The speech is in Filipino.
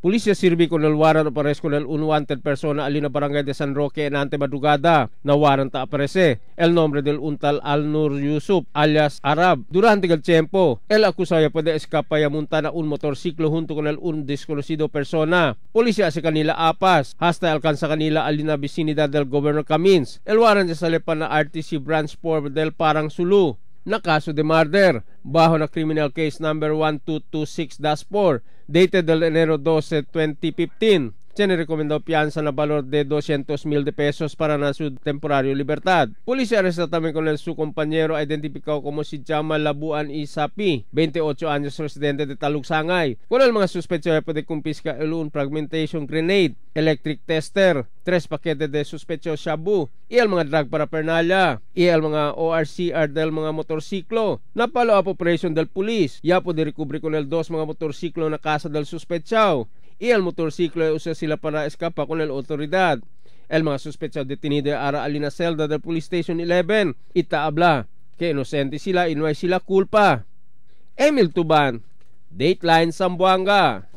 Pulisya sirbi con el warrant of arrest con el unwanted persona alina barangay de San Roque en ante madrugada na warrant aparece el nombre del untal Al-Nur Yusuf alias Arab. Durante el tiempo, el acusado puede escapar y montar a un motorciclo junto con el un desconocido persona. Pulisya sa kanila apas hasta alcanza kanila alina vicinidad del Governor Camins. El warrant sa salipan na RTC Branch 4 del Parang Sulu na kaso de murder bajo na criminal case number 1226-4 dated del enero 12, 2015. Tiene recomendado pianza na valor de 200,000 de pesos para na su temporario libertad. Polisya arresta también con el su compañero identificado como si Jamal Labuan Isapi, 28 años, residente de Talugsangay. Con el mga sospechoso puede kumpiska el un fragmentation grenade, electric tester, 3 paquetes de sospechoso shabu, y el mga drug paraphernalia, y el mga ORCR del mga motorsiklo. Na follow-up operation del pulis, ya puede recover con el 2 mga motorsiklo na casa del sospechado. Y el motorciclo usa sila para escapar con la autoridad. El mga sospechados detenido ara alina celda del Police Station 11 itaabla que inocente sila y no hay sila culpa. Emil Tuban, Dateline Zamboanga.